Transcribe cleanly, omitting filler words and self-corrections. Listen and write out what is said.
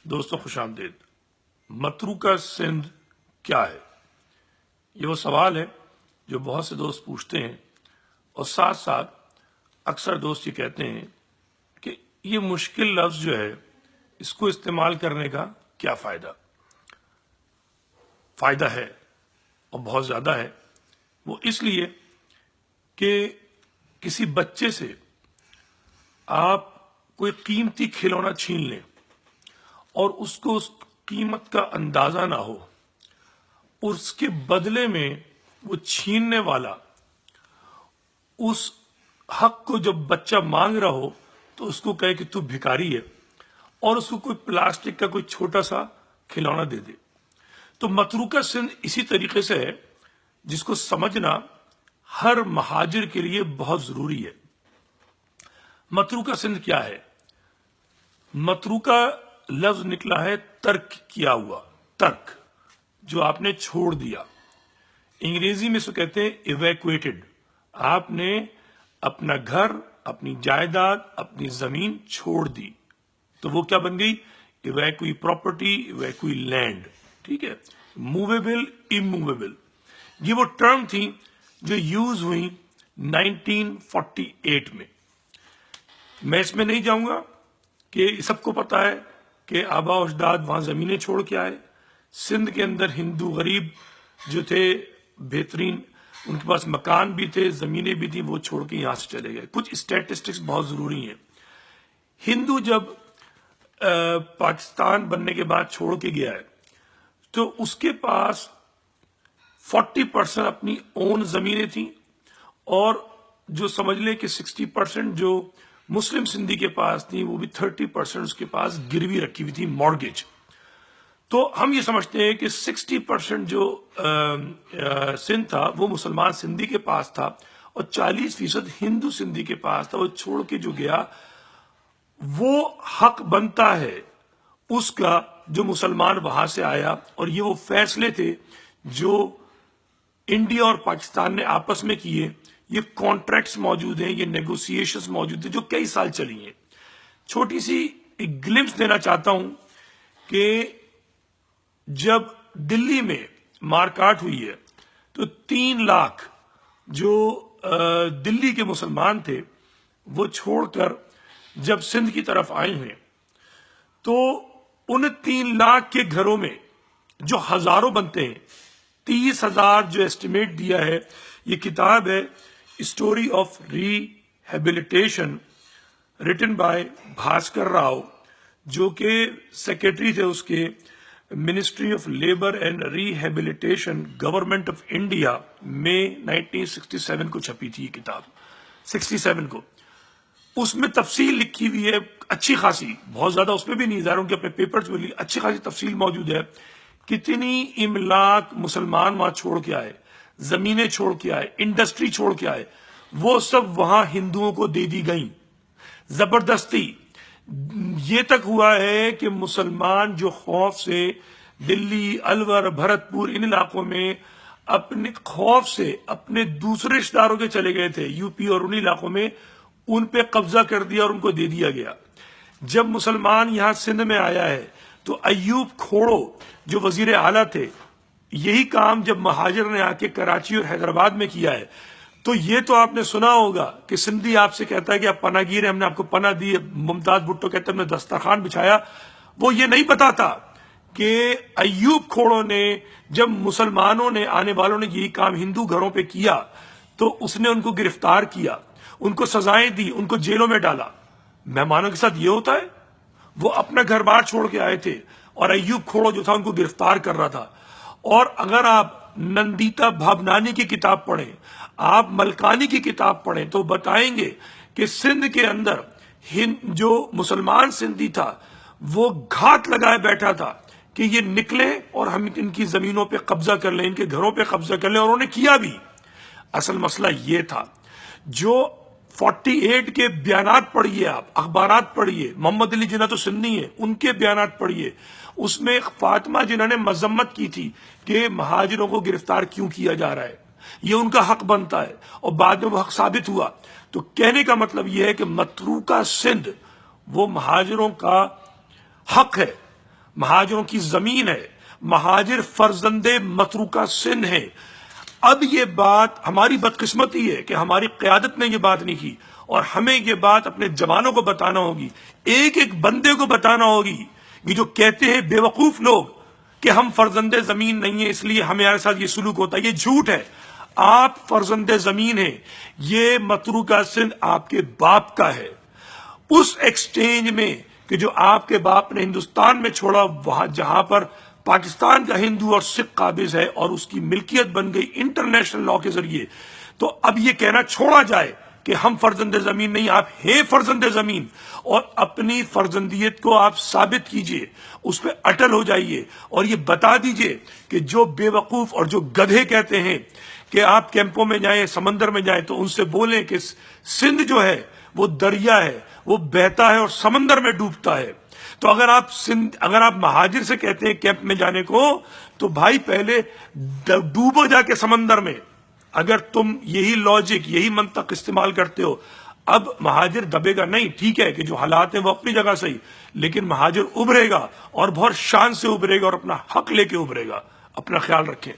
دوستوں خوش آمدید۔ متروکہ سندھ کیا ہے؟ یہ وہ سوال ہے جو بہت سے دوست پوچھتے ہیں، اور ساتھ ساتھ اکثر دوست یہ کہتے ہیں کہ یہ مشکل لفظ جو ہے اس کو استعمال کرنے کا کیا فائدہ؟ فائدہ ہے اور بہت زیادہ ہے۔ وہ اس لیے کہ کسی بچے سے آپ کوئی قیمتی کھلونا چھین لیں اور اس کو اس قیمت کا اندازہ نہ ہو، اور اس کے بدلے میں وہ چھیننے والا اس حق کو جب بچہ مانگ رہا ہو تو اس کو کہے کہ تو بھکاری ہے، اور اس کو کوئی پلاسٹک کا کوئی چھوٹا سا کھلونا دے دے۔ تو متروکہ سندھ اسی طریقے سے ہے، جس کو سمجھنا ہر مہاجر کے لیے بہت ضروری ہے۔ متروکہ سندھ کیا ہے؟ متروکہ لفظ نکلا ہے ترک کیا ہوا، ترک جو آپ نے چھوڑ دیا۔ انگریزی میں اس کو کہتے ہیں ایویکویٹڈ۔ آپ نے اپنا گھر، اپنی جائیداد، اپنی زمین چھوڑ دی، تو وہ کیا بن گئی؟ ایویکوئی پراپرٹی، ایویکوئی لینڈ۔ ٹھیک ہے، موویبل، اموویبل، یہ وہ ٹرم تھی جو یوز ہوئی 1948 میں۔ میں اس میں نہیں جاؤں گا کہ سب کو پتا ہے کہ آبا و اجداد وہاں زمینیں چھوڑ کے آئے۔ سندھ کے اندر ہندو غریب جو تھے بہترین، ان کے پاس مکان بھی تھے، زمینیں بھی تھیں، وہ چھوڑ کے یہاں سے چلے گئے۔ کچھ اسٹیٹسٹکس بہت ضروری ہیں۔ ہندو جب پاکستان بننے کے بعد چھوڑ کے گیا ہے تو اس کے پاس 40% اپنی اون زمینیں تھیں، اور جو سمجھ لیں کہ 60% جو مسلم سندھی کے پاس تھی، وہ بھی 30% اس کے پاس گروی رکھی ہوئی تھی، مارگیج۔ تو ہم یہ سمجھتے ہیں کہ 60% جو سندھ تھا وہ مسلمان سندھی کے پاس تھا، اور 40% ہندو سندھی کے پاس تھا۔ وہ چھوڑ کے جو گیا، وہ حق بنتا ہے اس کا جو مسلمان وہاں سے آیا۔ اور یہ وہ فیصلے تھے جو انڈیا اور پاکستان نے آپس میں کیے۔ یہ کانٹریکٹس موجود ہیں، یہ نیگوسیشنز موجود ہیں جو کئی سال چلی ہیں۔ چھوٹی سی ایک گلمپس دینا چاہتا ہوں کہ جب دلی میں مارکاٹ ہوئی ہے تو 3 لاکھ جو دلی کے مسلمان تھے وہ چھوڑ کر جب سندھ کی طرف آئے ہیں، تو ان 3 لاکھ کے گھروں میں جو ہزاروں بنتے ہیں، 30,000 جو ایسٹیمیٹ دیا ہے، یہ کتاب ہے story of rehabilitation, written by Bhaskar Rao, جو کہ سیکرٹری تھے اس کے ministry of labour and rehabilitation, government of India, May 1967 کو چھپی تھی یہ کتاب، 67 کو۔ اس میں تفصیل لکھی ہوئی ہے اچھی خاصی، بہت زیادہ اس میں بھی نہیں، ظاہر ان کے اپنے پیپرز میں اچھی خاصی تفصیل موجود ہے۔ کتنی املاک مسلمان وہاں چھوڑ کے آئے، زمینیں چھوڑ کے آئے، انڈسٹری چھوڑ کے آئے، وہ سب وہاں ہندوؤں کو دے دی گئیں زبردستی۔ یہ تک ہوا ہے کہ مسلمان جو خوف سے دلی، الور، بھرت پور، ان علاقوں میں اپنے خوف سے اپنے دوسرے رشتہ داروں کے چلے گئے تھے، یو پی اور ان علاقوں میں، ان پہ قبضہ کر دیا اور ان کو دے دیا گیا۔ جب مسلمان یہاں سندھ میں آیا ہے تو ایوب کھوڑو جو وزیر اعلیٰ تھے، یہی کام جب مہاجر نے آ کے کراچی اور حیدرآباد میں کیا ہے، تو یہ تو آپ نے سنا ہوگا کہ سندھی آپ سے کہتا ہے کہ آپ پناہ گیر ہیں، ہم نے آپ کو پناہ دی۔ ممتاز بھٹو کہتے ہیں ہم نے دسترخوان بچھایا۔ وہ یہ نہیں بتاتا کہ ایوب کھوڑو نے، جب مسلمانوں نے، آنے والوں نے یہی کام ہندو گھروں پہ کیا، تو اس نے ان کو گرفتار کیا، ان کو سزائیں دی، ان کو جیلوں میں ڈالا۔ مہمانوں کے ساتھ یہ ہوتا ہے؟ وہ اپنا گھر بار چھوڑ کے آئے تھے، اور ایوب کھوڑو جو تھا ان کو گرفتار کر رہا تھا۔ اور اگر آپ نندیتا بھابنانی کی کتاب پڑھیں، آپ ملکانی کی کتاب پڑھیں، تو بتائیں گے کہ سندھ کے اندر جو مسلمان سندھی تھا وہ گھات لگائے بیٹھا تھا کہ یہ نکلیں اور ہم ان کی زمینوں پہ قبضہ کر لیں، ان کے گھروں پہ قبضہ کر لیں، اور انہوں نے کیا بھی۔ اصل مسئلہ یہ تھا۔ جو 48 کے بیانات پڑھیے، آپ اخبارات پڑھیے، محمد علی جناح تو سندھی ہیں، ان کے بیانات پڑھیے، اس میں فاطمہ جناح نے مذمت کی تھی کہ مہاجروں کو گرفتار کیوں کیا جا رہا ہے، یہ ان کا حق بنتا ہے، اور بعد میں وہ حق ثابت ہوا۔ تو کہنے کا مطلب یہ ہے کہ متروکہ سندھ وہ مہاجروں کا حق ہے، مہاجروں کی زمین ہے، مہاجر فرزند متروکہ سندھ ہے۔ اب یہ بات ہماری بدقسمتی ہے کہ ہماری قیادت نے یہ بات نہیں کی، اور ہمیں یہ بات اپنے جوانوں کو بتانا ہوگی، ایک ایک بندے کو بتانا ہوگی۔ یہ جو کہتے ہیں بے وقوف لوگ کہ ہم فرزند زمین نہیں ہیں اس لیے ہمارے ساتھ یہ سلوک ہوتا ہے، یہ جھوٹ ہے۔ آپ فرزند زمین ہیں، یہ متروکہ سندھ آپ کے باپ کا ہے۔ اس ایکسچینج میں کہ جو آپ کے باپ نے ہندوستان میں چھوڑا، وہاں جہاں پر پاکستان کا ہندو اور سکھ قابض ہے اور اس کی ملکیت بن گئی انٹرنیشنل لا کے ذریعے، تو اب یہ کہنا چھوڑا جائے کہ ہم فرزند زمین نہیں، آپ ہیں فرزند زمین، اور اپنی فرزندیت کو آپ ثابت کیجئے، اس پہ اٹل ہو جائیے، اور یہ بتا دیجئے کہ جو بے وقوف اور جو گدھے کہتے ہیں کہ آپ کیمپوں میں جائیں، سمندر میں جائیں، تو ان سے بولیں کہ سندھ جو ہے وہ دریا ہے، وہ بہتا ہے اور سمندر میں ڈوبتا ہے۔ تو اگر آپ مہاجر سے کہتے ہیں کیمپ میں جانے کو، تو بھائی پہلے ڈوبو جا کے سمندر میں۔ اگر تم یہی لاجک، یہی منطق استعمال کرتے ہو، اب مہاجر دبے گا نہیں۔ ٹھیک ہے کہ جو حالات ہیں وہ اپنی جگہ صحیح، لیکن مہاجر ابھرے گا اور بہت شان سے ابھرے گا اور اپنا حق لے کے ابھرے گا۔ اپنا خیال رکھیں۔